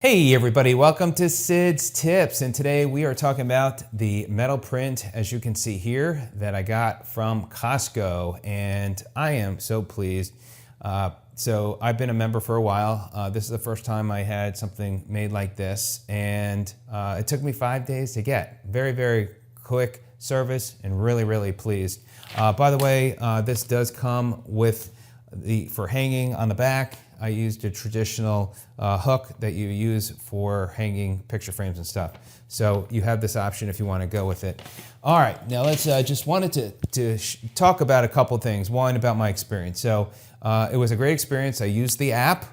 Hey everybody, welcome to Sid's Tips, and today we are talking about the metal print, as you can see here, that I got from Costco, and I am so pleased. So I've been a member for a while. This is the first time I had something made like this, and it took me 5 days to get. Very, very quick service, and really pleased. By the way, this does come with for hanging on the back. I used a traditional hook that you use for hanging picture frames and stuff. So you have this option if you want to go with it. All right, now let's just wanted to talk about a couple things. One, about my experience. So it was a great experience. I used the app.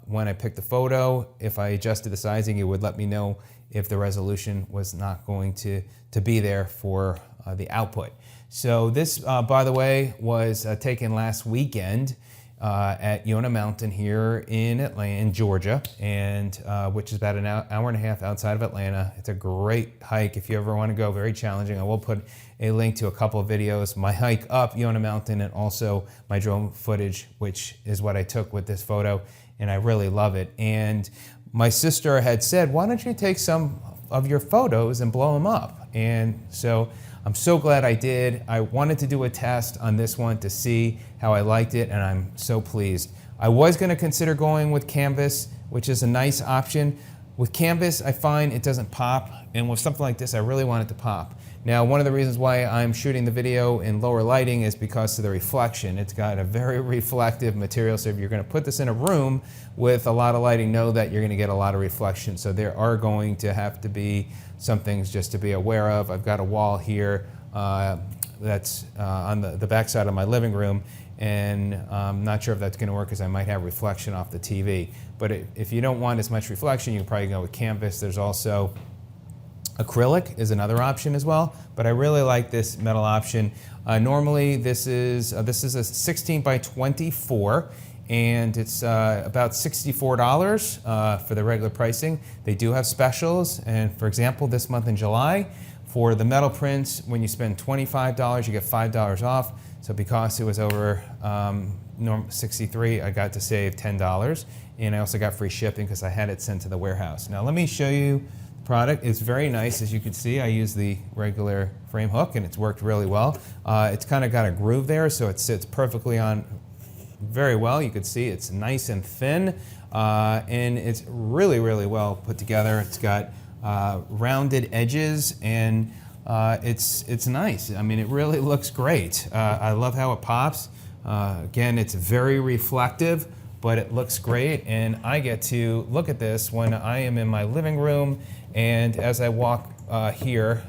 When I picked the photo, if I adjusted the sizing, it would let me know if the resolution was not going to be there for the output. So this, by the way, was taken last weekend at Yona Mountain here in Atlanta, in Georgia, and which is about an hour and a half outside of Atlanta. It's a great hike if you ever want to go. Very challenging. I will put a link to a couple of videos, my hike up Yona Mountain, and also my drone footage, which is what I took with this photo, and I really love it. And my sister had said, why don't you take some of your photos and blow them up? And so I'm so glad I did. I wanted to do a test on this one to see how I liked it, and I'm so pleased. I was going to consider going with canvas, which is a nice option. With canvas, I find it doesn't pop, and with something like this, I really want it to pop. Now, one of the reasons why I'm shooting the video in lower lighting is because of the reflection. It's got a very reflective material, so if you're going to put this in a room with a lot of lighting, know that you're going to get a lot of reflection. So there are going to have to be some things just to be aware of. I've got a wall here that's on the back side of my living room, and I'm not sure if that's going to work because I might have reflection off the TV. But if you don't want as much reflection, you can probably go with canvas. There's also acrylic is another option as well, but I really like this metal option. Normally this is a 16 by 24, and it's about $64 for the regular pricing. They do have specials, and for example, this month in July, for the metal prints, when you spend $25, you get $5 off. So because it was over $63, I got to save $10, and I also got free shipping because I had it sent to the warehouse. Now let me show you the product. It's very nice. As you can see, I use the regular frame hook, and it's worked really well. It's kind of got a groove there, so it sits perfectly on very well. You can see it's nice and thin, and it's really well put together. It's got rounded edges, and it's nice. I mean, it really looks great. I love how it pops. Again, it's very reflective, but it looks great, and I get to look at this when I am in my living room, and as I walk here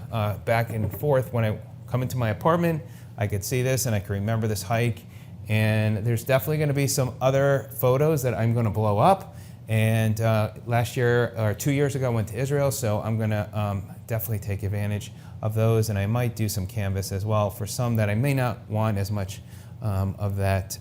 back and forth when I come into my apartment, I could see this and I can remember this hike. And there's definitely going to be some other photos that I'm going to blow up. And last year, or 2 years ago, I went to Israel, so I'm going to definitely take advantage of those. And I might do some canvas as well for some that I may not want as much of that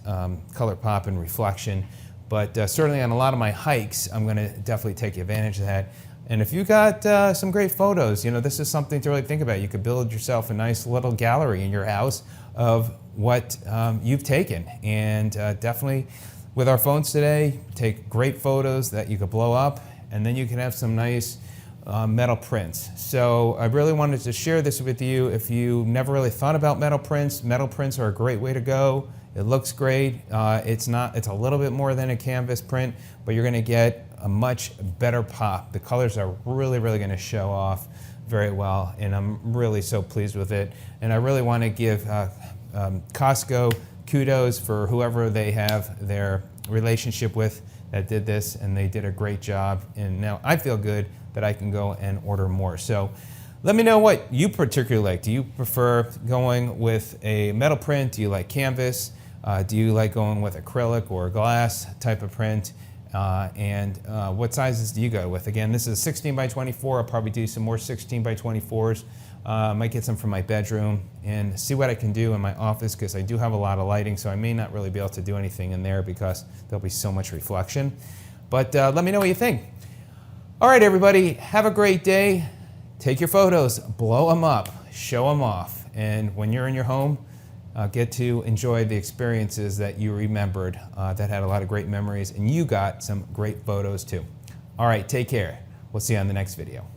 color pop and reflection. But certainly on a lot of my hikes, I'm going to definitely take advantage of that. And if you got some great photos, you know, this is something to really think about. You could build yourself a nice little gallery in your house of what you've taken. And definitely with our phones today, take great photos that you could blow up, and then you can have some nice metal prints. So I really wanted to share this with you. If you never really thought about metal prints are a great way to go. It looks great. It's a little bit more than a canvas print, but you're going to get a much better pop. The colors are really going to show off very well, and I'm really so pleased with it. And I really want to give Costco kudos for whoever they have their relationship with that did this, and they did a great job. And now I feel good that I can go and order more. So let me know what you particularly like. Do you prefer going with a metal print? Do you like canvas? Do you like going with acrylic or glass type of print? And what sizes do you go with? Again, this is a 16 by 24. I'll probably do some more 16 by 24s. Might get some from my bedroom and see what I can do in my office, because I do have a lot of lighting, so I may not really be able to do anything in there because there'll be so much reflection. But let me know what you think. All right, everybody, have a great day. Take your photos, blow them up, show them off. And when you're in your home, get to enjoy the experiences that you remembered that had a lot of great memories, and you got some great photos too. All right, take care. We'll see you on the next video.